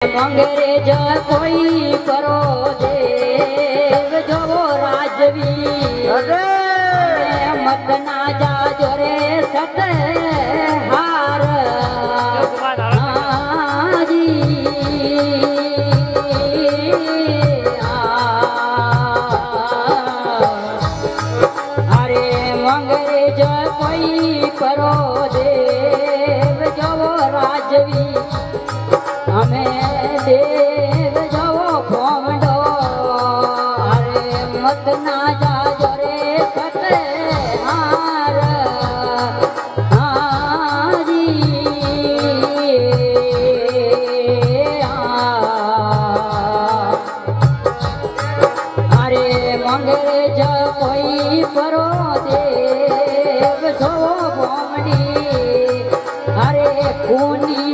મંગરે જ કોઈ કરો દેવ જોવો રાજવી મત ના જાજો રે સત હાર અરે મંગરે જ કોઈ કરો દેવ જોવો રાજવી અમે દેવ જવો ભોમડો અરે મત ના જાજો રે સત હાર અરે મંગરે જ કોઈ પરો દેવ જવો ભોમડી અરે ખૂની